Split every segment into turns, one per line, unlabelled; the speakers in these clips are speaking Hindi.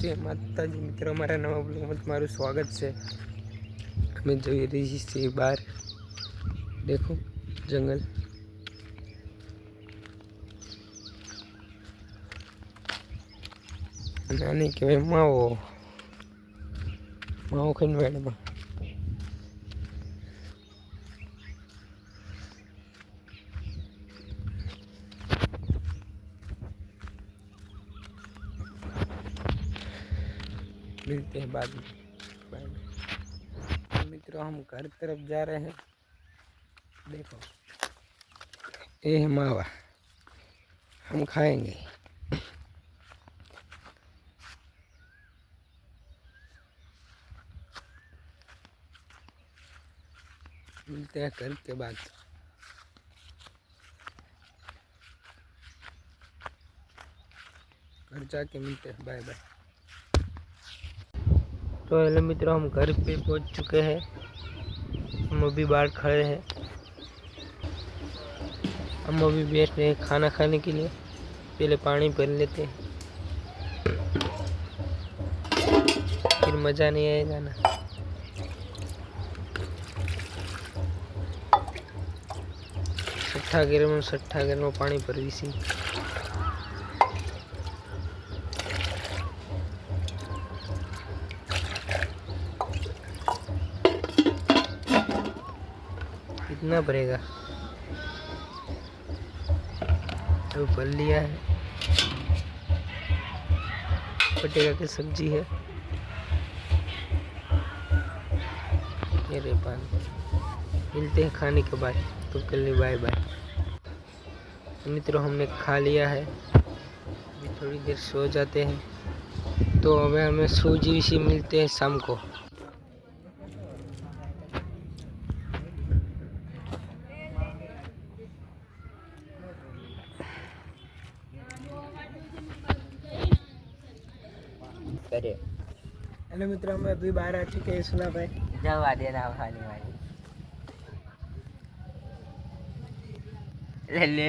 જય માતાજી મિત્રો, અમારા નવા બ્લોગમાં તમારું સ્વાગત છે। અમે જોઈ રહી છીએ બહાર, દેખો જંગલ। નાની કહેવાય માવો, માવો ખાઈને વેડમાં मिलते हैं बाद में। मित्रों हम घर तरफ जा रहे हैं। देखो ये है मावा, हम खाएंगे। मिलते हैं घर के बाद। घर जाके मिलते हैं, बाय बाय। तो हेलो मित्रों, हम घर पे पहुंच चुके हैं। हम अभी बाहर खड़े हैं। हम अभी बैठ रहे हैं खाना खाने के लिए। पहले पानी भर लेते हैं, फिर मज़ा नहीं आएगा ना। सट्ठा गिर में पानी भर सी। कितना भरेगा? तो भर लिया है। पटेगा की सब्जी है। मेरे पास मिलते हैं खाने के बाद। तो के लिए बाय बाय। मित्रों हमने खा लिया है, अभी थोड़ी देर सो जाते हैं। तो हमें सूजी सी मिलते हैं शाम को। हेलो मित्रों, हम अभी बाहर आ चुके हैं। सुना भाई
जवा देना खाने वाली ले ले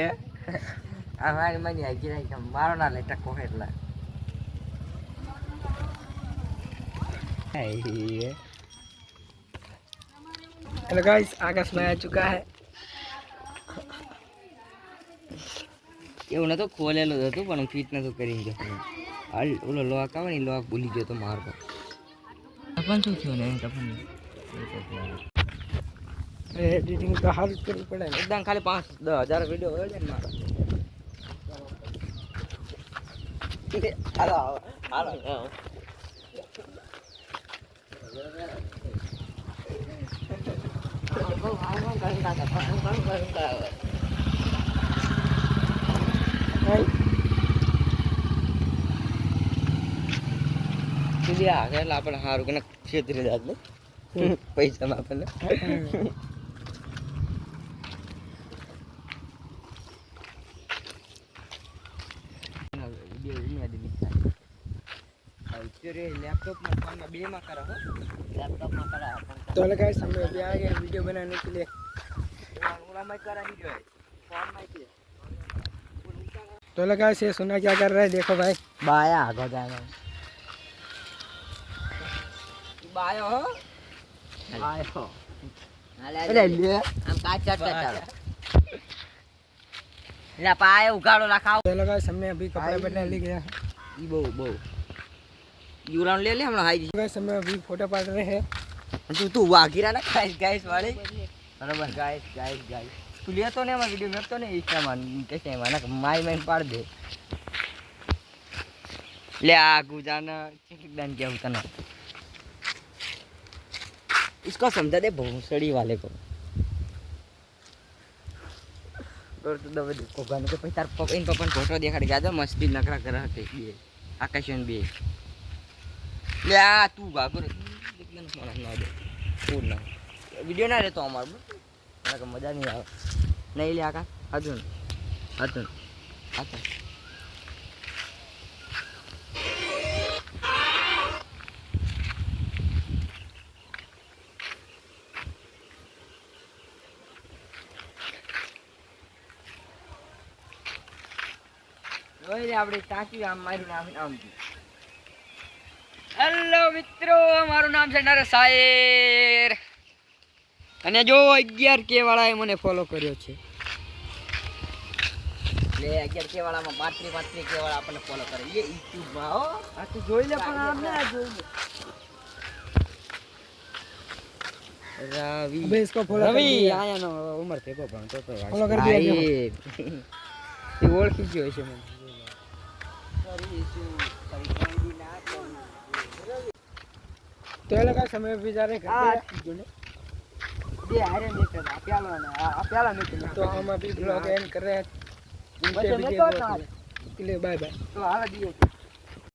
हमारी मनी आई कि नहीं मारो ना ले टक्को हेटला
हेलो गाइस, आकाश में आ चुका है।
એવું નતો ખોલેલો હતો પણ ફિટ નતો કરી ગયો હાલ ઓલો લોક આવે ને લોક ભૂલી ગયો તો મારતો ટપન શું થયું ને ટપન
एडिटिंग तो हाल करनी पड़े।
એકદમ ખાલી 5-10,000 વિડિયો હોય છે ને મારો હાલો હાલો આગળ આપણે સારું કે ક્ષેત્રે જાત ને પૈસા માં આપણને लैपटॉप में फोन में बे में करा हो लैपटॉप में करा
तो गाइस हम अभी आ गए वीडियो बनाने के लिए।
उड़ा में करा ही जो है फोन में के
तो गाइस ये सुना क्या कर रहा है, देखो भाई।
बाया आगो जाना बायो हो आयो अरे ले हम का चट ले पाए उगाड़ो रखाओ।
तो गाइस हमने अभी कपड़े बदलने ले गया है।
ई बो यूरान ले हमने हाई
गाइस हम अभी फोटो पाड़ रहे हैं।
तू वागिरा ना गाइस वाले बराबर गाइस तू लिया तो नहीं हमारा वीडियो में तो नहीं इंस्टा मान कैसे माना माई मैन पाड़ दे ले आगू जाना चिकन क्या होता ना इसको समझा दे भोसड़ी वाले को और तो दबे को गाने के पैसा इन पपन फोटो देखा गया जो मस्ती नखरा कर रहे थे ये आकाशन भी ले आ तू गागुर लेकिन माना ना दे पूर्ण वीडियो ना रे तो हमार મને મજા નહીં આવે નહીં લે આકા અર્જુન આપણે ટાંકી આમ મારીને આમ હેલો મિત્રો, મારું નામ છે નરેશ આયર અને જો 11K વાળાએ મને ફોલો કર્યો છે. લે 11K વાળામાં 35K વાળા આપણને ફોલો કરે એ YouTube માં હો. આ તું જોઈ લે પણ આમ ના જોઈ લે. रवि
अबे इसको फॉलो कर
रवि
दिया।
आया ना उम्र थे को पण तो
फॉलो कर दिया क्या?
ये ओळखी गयो છે મને
तो ये लगा समय भी जा रहे करते हैं
ये हारे में कर प्याला में
तो हम अभी ब्लॉग एंड कर रहे हैं
बच्चे में तो
के लिए बाय बाय
तो आवा दिए